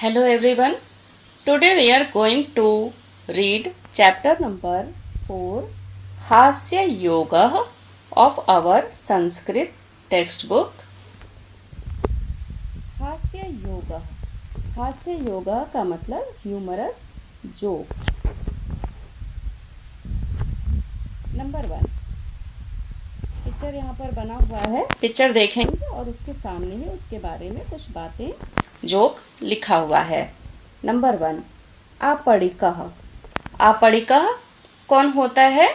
Hello everyone. Today we are going to read chapter number 4 Hasya Yoga of our Sanskrit textbook. हास्य योगा हास्य योगा का मतलब humerus jokes. Number 1 picture यहाँ पर बना हुआ है, पिक्चर देखेंगे और उसके सामने ही उसके बारे में कुछ बातें जोक लिखा हुआ है। नंबर 1 आपणिकः। आपणिकः कौन होता है?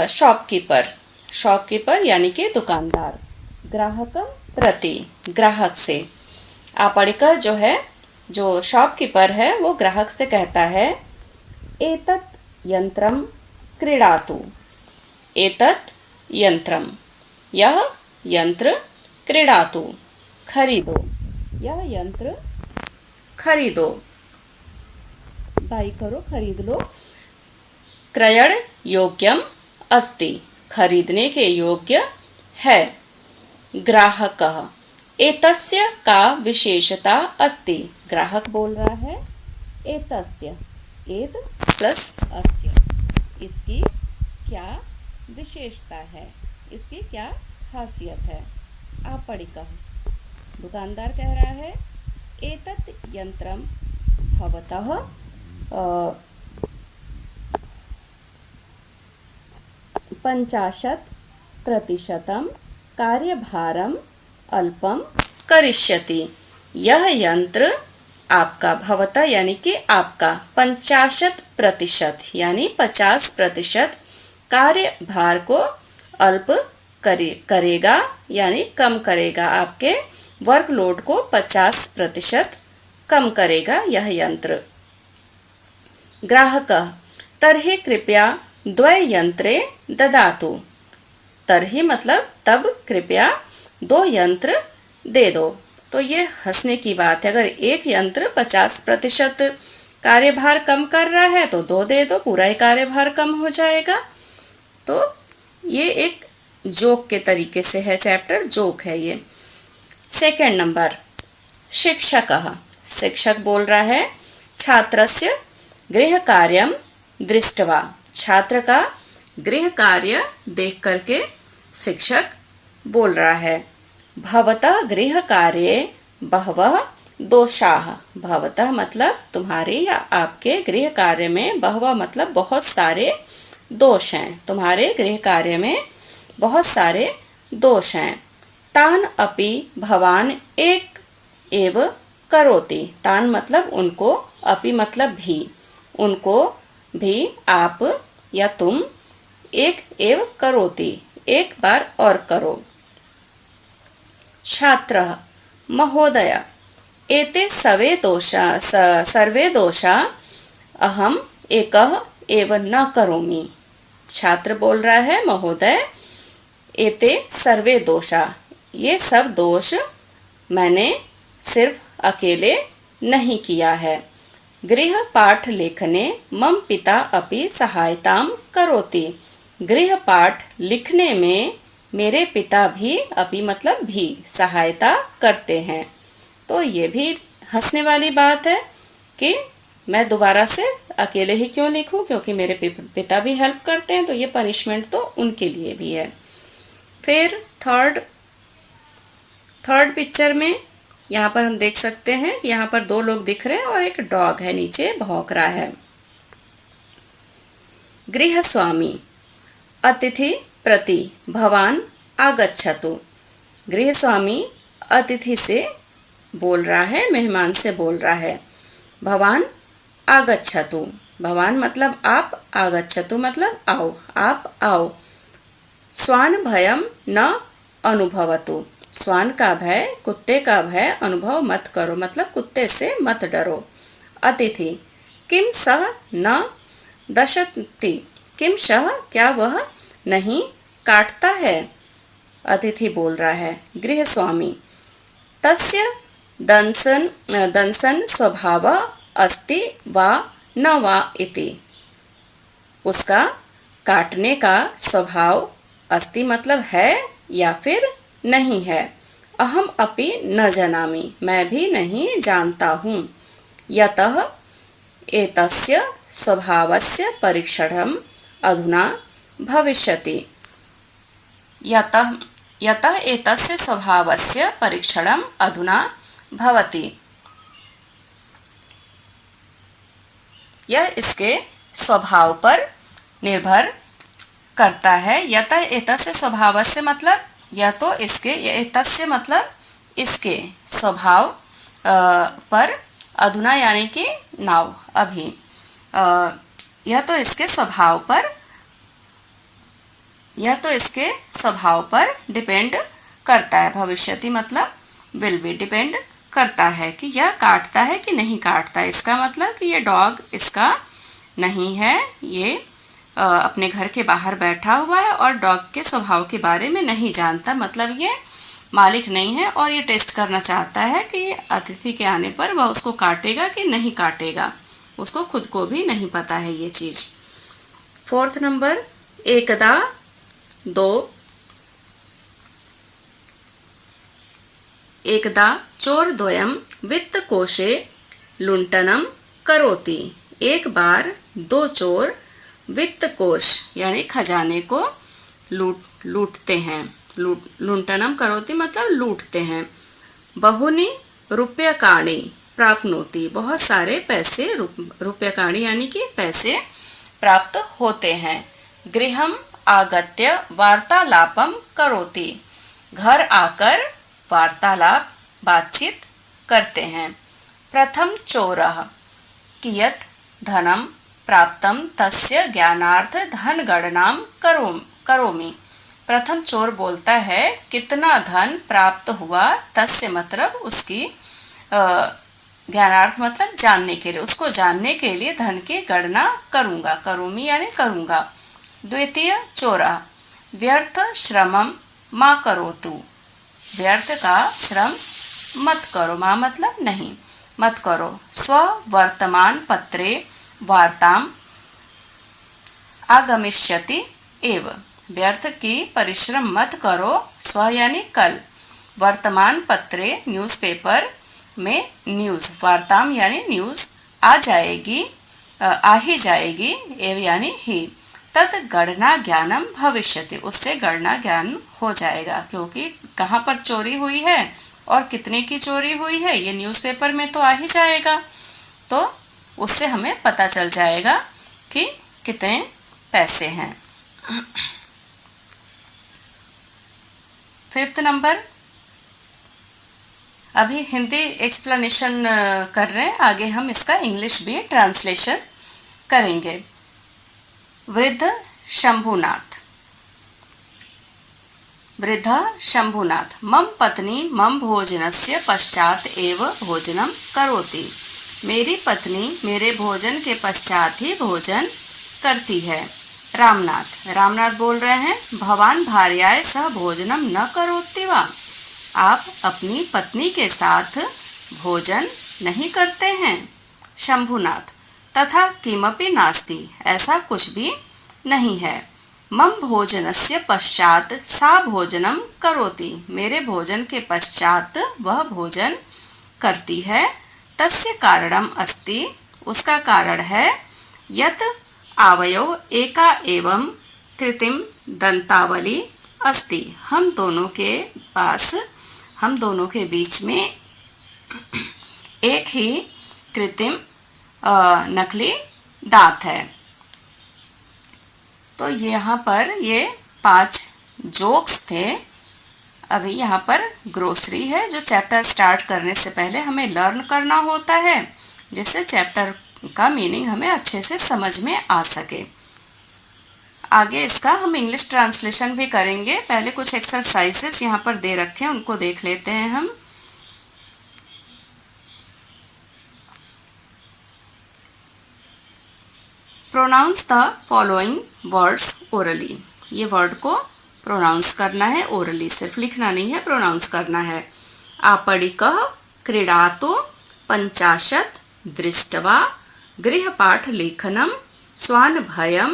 शॉपकीपर। शॉपकीपर यानी कि दुकानदार। ग्राहकम प्रति ग्राहक से। आपणिकः जो है, जो शॉपकीपर है, वो ग्राहक से कहता है एतत् यंत्रम क्रीडातु। एतत् यंत्रम, यह यंत्र, क्रीडातु खरीदो, यह यंत्र खरीदो, बाई करो, खरीद लो। क्रयण योग्यम अस्ति, खरीदने के योग्य है। ग्राहकः एतस्य का विशेषता अस्ति। ग्राहक बोल रहा है एतस्य, एत प्लस अस्य, इसकी क्या विशेषता है, इसकी क्या खासियत है। आपणिकः दुकानदार कह रहा है एतत् यंत्रम भवतः 50% कार्यभारम अल्पम करिष्यति। यह यंत्र आपका, भवतः यानी कि आपका, 50% यानी 50% कार्यभार को अल्प करेगा यानी कम करेगा। आपके वर्कलोड को 50% कम करेगा यह यंत्र। ग्राहकः तर्हि कृपया द्वय यंत्रे ददातु। तर्हि मतलब तब, कृपया 2 यंत्र दे दो। तो ये हंसने की बात है। अगर एक यंत्र 50% कार्यभार कम कर रहा है तो 2 दे दो, पूरा ही कार्यभार कम हो जाएगा। तो ये एक जोक के तरीके से है, चैप्टर जोक है ये। सेकंड नंबर शिक्षकः। शिक्षक बोल रहा है छात्रस्य गृह कार्यम दृष्ट्वा। छात्र का गृह कार्य देख करके शिक्षक बोल रहा है भवतः गृह कार्ये बहवः दोषाः। भवतः मतलब तुम्हारे या आपके गृह कार्य में, बहवः मतलब बहुत सारे दोष हैं। तुम्हारे गृह कार्य में बहुत सारे दोष हैं। तान अपि भवान एक एव करोति। तान मतलब उनको, अपि मतलब भी, उनको भी आप या तुम एक एव करोति, एक बार और करो। छात्रः महोदय एते सर्वे दोषा अहम एकः एव न करोमि। छात्र बोल रहा है महोदय एते सर्वे दोषा, ये सब दोष मैंने सिर्फ अकेले नहीं किया है। गृह पाठ लेखने मम पिता अपि सहायताम करोति। गृह पाठ लिखने में मेरे पिता भी, अपि मतलब भी, सहायता करते हैं। तो ये भी हंसने वाली बात है कि मैं दोबारा से अकेले ही क्यों लिखूं, क्योंकि मेरे पिता भी हेल्प करते हैं। तो ये पनिशमेंट तो उनके लिए भी है। फिर थर्ड पिक्चर में यहाँ पर हम देख सकते हैं कि यहाँ पर 2 लोग दिख रहे हैं और एक डॉग है नीचे भौंक रहा है। गृह स्वामी अतिथि प्रति भवान आगच्छतु। गृह स्वामी अतिथि से बोल रहा है, मेहमान से बोल रहा है भवान आगच्छतु। भवान मतलब आप, आगच्छतु मतलब आओ, आप आओ। स्वान भयम न अनुभवतु। स्वान का भय, कुत्ते का भय, अनुभव मत करो मतलब कुत्ते से मत डरो। अतिथि किम सह न दशति। किम सह क्या वह नहीं काटता है। अतिथि बोल रहा है गृह स्वामी तस्य दंसन स्वभाव अस्ति वा न वा इति। उसका काटने का स्वभाव अस्ति मतलब है या फिर नहीं है। अहम अपि न जानामि, मैं भी नहीं जानता हूँ। यतः एतस्य स्वभावस्य परीक्षणम् अधुना भविष्यति। यतः एतस्य स्वभावस्य परीक्षणम् अधुना भवति। यह इसके स्वभाव पर निर्भर करता है। यतः एतस्य स्वभावस्य मतलब यह तो इसके, एतस्य मतलब इसके स्वभाव पर, अधुना यानी कि नाउ अभी, यह तो इसके स्वभाव पर डिपेंड करता है। भविष्यति मतलब विल बी, डिपेंड करता है कि यह काटता है कि नहीं काटता। इसका मतलब कि ये डॉग इसका नहीं है, ये अपने घर के बाहर बैठा हुआ है और डॉग के स्वभाव के बारे में नहीं जानता, मतलब ये मालिक नहीं है और ये टेस्ट करना चाहता है कि अतिथि के आने पर वह उसको काटेगा कि नहीं काटेगा। उसको खुद को भी नहीं पता है ये चीज़। 4th नंबर, एकदा चोरद्वयं वित्तकोशे लुण्ठनं करोति। एक बार दो चोर वित्तकोश यानी खजाने को लूटते हैं। लुण्ठनं करोति मतलब लूटते हैं। बहुनि रूप्यकाणि प्राप्नोति, बहुत सारे पैसे, रूप्यकाणि यानी कि पैसे प्राप्त होते हैं। गृहम् आगत्य वार्तालापं करोति, घर आकर वार्तालाप, बातचीत करते हैं। प्रथम चोरः कियत् धनं प्राप्तं तस्य ज्ञानार्थ धनगणनां करोमि। प्रथम चोर बोलता है कितना धन प्राप्त हुआ, तस्य मतलब उसकी, ज्ञानार्थ मतलब जानने के लिए, उसको जानने के लिए धन की गणना करूँगा, करोमि यानी करूँगा। द्वितीय चोरः व्यर्थ श्रमं मा करोतु, व्यर्थ का श्रम मत करो, मा मतलब नहीं, मत करो। स्ववर्तमान पत्रे वार्ताम आगमिष्यति एव, व्यर्थ की परिश्रम मत करो, स्व यानी कल, वर्तमान पत्रे न्यूज़पेपर में न्यूज़, वार्ताम यानी न्यूज़ आ जाएगी, आ ही जाएगी, एव यानी ही, तत् गणना ज्ञानम भविष्यति, उससे गणना ज्ञान हो जाएगा, क्योंकि कहाँ पर चोरी हुई है और कितने की चोरी हुई है ये न्यूज़पेपर में तो आ ही जाएगा, तो उससे हमें पता चल जाएगा कि कितने पैसे हैं। 5th नंबर, अभी हिंदी एक्सप्लेनेशन कर रहे हैं, आगे हम इसका इंग्लिश भी ट्रांसलेशन करेंगे। वृद्ध शंभुनाथ मम पत्नी मम भोजनस्य पश्चात एव भोजनम करोति, मेरी पत्नी मेरे भोजन के पश्चात ही भोजन करती है। रामनाथ बोल रहे हैं, भवान भार्याय सह भोजनम न करोति वा, आप अपनी पत्नी के साथ भोजन नहीं करते हैं। शंभुनाथ, तथा किमपि नास्ति, ऐसा कुछ भी नहीं है। मम भोजनस्य पश्चात सा भोजनम करोति, मेरे भोजन के पश्चात वह भोजन करती है। तस्य कारणम अस्ति, उसका कारण है, यत आवयोः एका एवं कृत्रिम दंतावली अस्ति, हम दोनों के बीच में एक ही कृत्रिम नकली दांत है। तो यहाँ पर ये 5 जोक्स थे। अभी यहाँ पर ग्रोसरी है जो चैप्टर स्टार्ट करने से पहले हमें लर्न करना होता है, जिससे चैप्टर का मीनिंग हमें अच्छे से समझ में आ सके। आगे इसका हम इंग्लिश ट्रांसलेशन भी करेंगे। पहले कुछ एक्सरसाइजेस यहाँ पर दे रखे हैं, उनको देख लेते हैं हम। Pronounce the following words orally, ये वर्ड को प्रोनाउंस करना है ओरली, सिर्फ लिखना नहीं है, प्रोनाउंस करना है। आपणिकः क्रीडातु 50 दृष्ट्वा गृहपाठलेखनं स्वानुभयं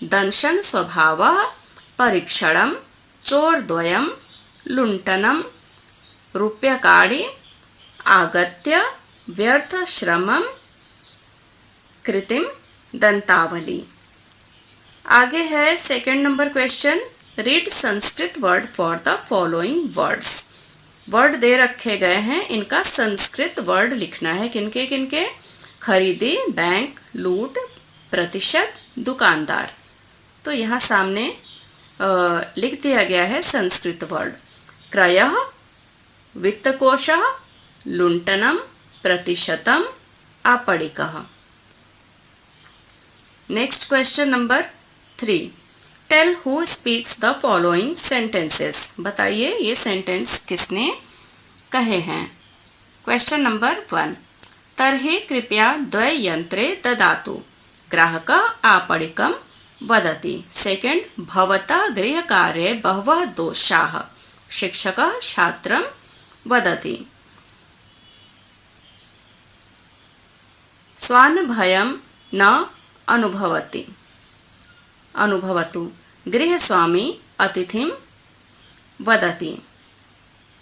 दंशन स्वभावः परीक्षणं चोरद्वयं लुण्ठनं रूप्यकाणि आगत्य व्यर्थ श्रमम कृतिम दंतावली। आगे है second number question, read Sanskrit word for the following words. Word दे रखे गए हैं, इनका संस्कृत वर्ड लिखना है। किनके किनके? खरीदी, बैंक, लूट, प्रतिशत, दुकानदार। तो यहाँ सामने लिख दिया गया है संस्कृत वर्ड। क्रयः, वित्तकोशः, लुण्ठनं, प्रतिशतम, आपणिकः। Next question number 3, tell who speaks the following sentences. बताइए ये सेंटेंस किसने कहे हैं। क्वेश्चन नंबर 1, तर्हि कृपया द्वयंत्रे ददातु। ग्राहकः आपणिकं वदति। सेकेंड, भवतः गृहकार्ये बहवः दोषाः। शिक्षकः छात्रं वदति। स्वान् भयं न अनुभवतु। गृहस्वामी अतिथिं वदति।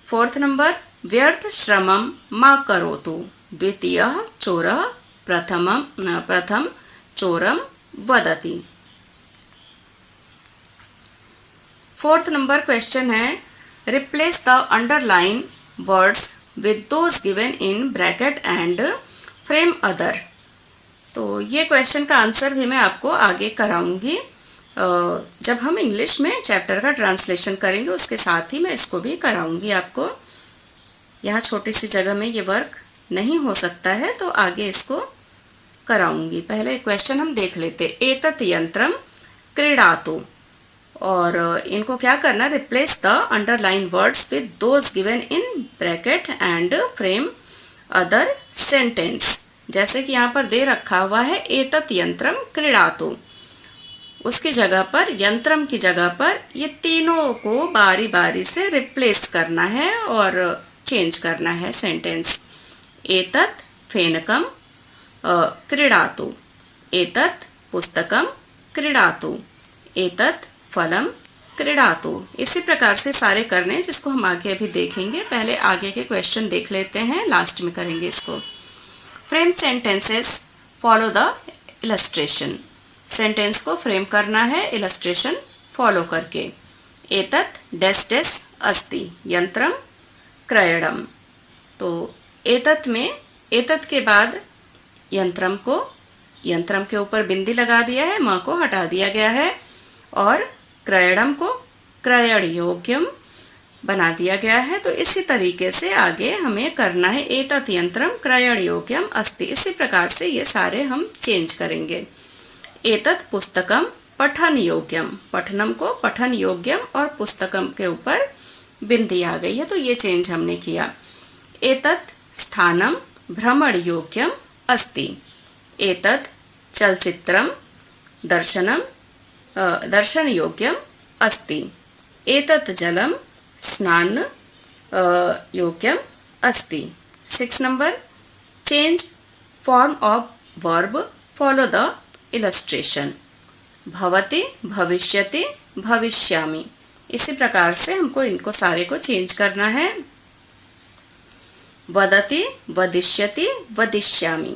फोर्थ नंबर, व्यर्थ श्रमं मा करोतु। द्वितीयः चोरः प्रथम चोरं वदति। फोर्थ नंबर क्वेश्चन है, replace the underline words with those given in bracket and frame other. तो ये क्वेश्चन का आंसर भी मैं आपको आगे कराऊंगी जब हम इंग्लिश में चैप्टर का ट्रांसलेशन करेंगे, उसके साथ ही मैं इसको भी कराऊंगी आपको। यहाँ छोटी सी जगह में ये वर्क नहीं हो सकता है, तो आगे इसको कराऊंगी। पहले क्वेश्चन हम देख लेते। एतत् यंत्रम क्रीडातु, और इनको क्या करना, replace the underline words with those given in bracket and frame other sentence. जैसे कि यहाँ पर दे रखा हुआ है एतत् यंत्रम क्रीडातु, उसकी जगह पर, यंत्रम की जगह पर ये तीनों को बारी बारी से रिप्लेस करना है और चेंज करना है सेंटेंस। एतत् फेनकम क्रीडातु, एतत् पुस्तकम क्रीडातु, एतत् फलम क्रीडातु। इसी प्रकार से सारे करने, जिसको हम आगे अभी देखेंगे। पहले आगे के क्वेश्चन देख लेते हैं, लास्ट में करेंगे इसको। Frame sentences follow the illustration. Sentence को फ्रेम करना है इलस्ट्रेशन फॉलो करके। एतत् डैश डैश अस्ति यंत्रम क्रयणम। तो एतत् में, एतत् के बाद यंत्रम के ऊपर बिंदी लगा दिया है, म को हटा दिया गया है, और क्रयणम को क्रयण योग्यम बना दिया गया है। तो इसी तरीके से आगे हमें करना है। एतत् यंत्रम क्रयण योग्यम अस्ति। इसी प्रकार से ये सारे हम चेंज करेंगे। एतत् पुस्तकम पठन योग्यम, पठनम को पठन योग्यम और पुस्तकम के ऊपर बिंदी आ गई है, तो ये चेंज हमने किया। एतत् स्थानम भ्रमण योग्यम अस्ति। एतत् चलचित्रम दर्शन योग्यम अस्ति। एतत् जलम स्नान योग्यम अस्ति। 6 number, change form of verb follow the illustration. भवति भविष्यति भविष्यामि। इसी प्रकार से हमको इनको सारे को चेंज करना है। वदति वदिष्यति वदिष्यामि।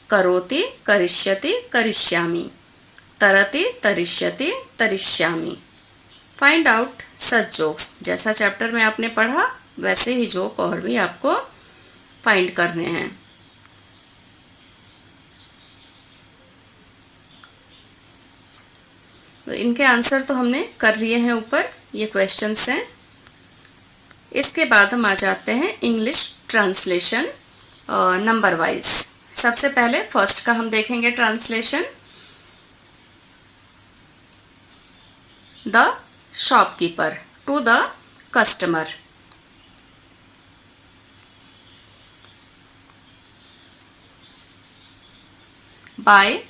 करोति करिष्यति करिष्यामि। तरति तरिष्यति तरिष्यामि। Find out such jokes. जैसा चैप्टर में आपने पढ़ा वैसे ही जोक और भी आपको फाइंड करने हैं। तो इनके आंसर तो हमने कर लिए हैं ऊपर, ये क्वेश्चंस हैं। इसके बाद हम आ जाते हैं इंग्लिश ट्रांसलेशन नंबर वाइज। सबसे पहले फर्स्ट का हम देखेंगे translation. The shopkeeper to the customer. Buy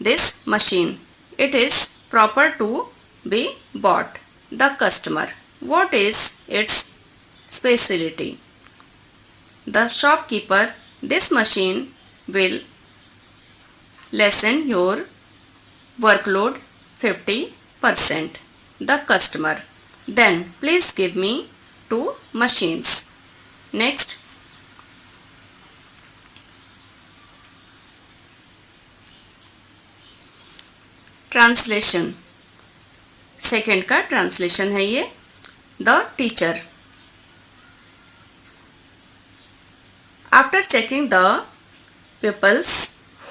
this machine. It is proper to be bought. The customer. What is its specialty? The shopkeeper. This machine will lessen your workload 50%. The customer. Then please give me 2 machines. Next. Translation, second का translation है ये। The teacher. After checking the people's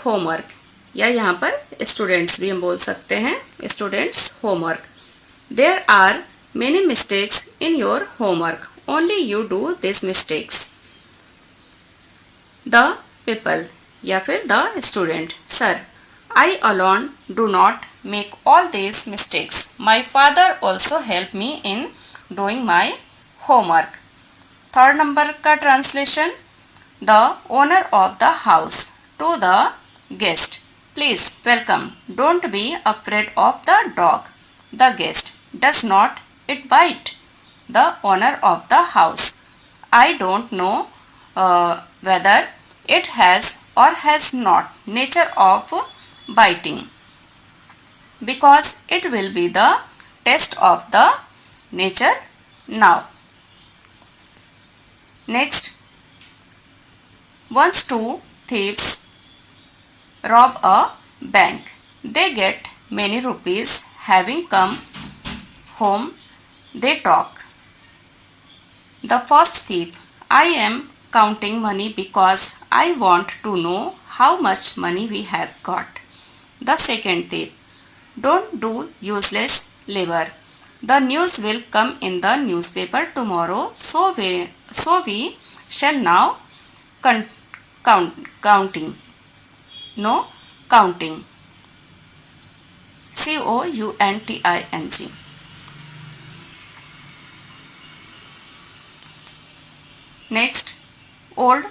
homework, या यहाँ पर students भी हम बोल सकते हैं, students homework. There are many mistakes in your homework, only you do this mistakes. The people या फिर the student, sir I alone do not make all this mistakes, my father also help me in doing my homework. Third number का translation, the owner of the house to the guest, please welcome, don't be afraid of the dog, the guest does not it bite. The owner of the house, I don't know whether it has or has not nature of biting, because it will be the test of the nature now. Next, once two thieves rob a bank, they get many rupees. Having come home, they talk. The first thief, I am counting money because I want to know how much money we have got. The second thief, don't do useless labor. The news will come in the newspaper tomorrow, so we shall now counting. No counting. COUNTING. Next, Old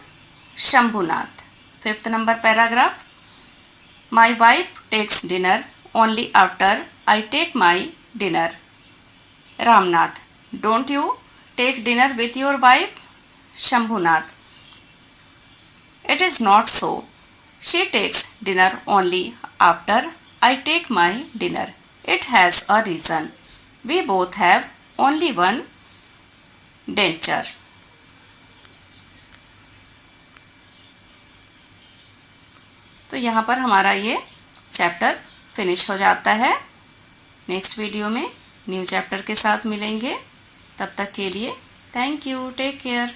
Shambhunath. Fifth number paragraph. My wife takes dinner only after I take my dinner. Ramnath. Don't you take dinner with your wife? Shambhunath. It is not so. She takes dinner only after I take my dinner. It has a reason. We both have only one denture. तो यहाँ पर हमारा ये chapter finish हो जाता है। Next video में new chapter के साथ मिलेंगे। तब तक के लिए थैंक यू, टेक केयर।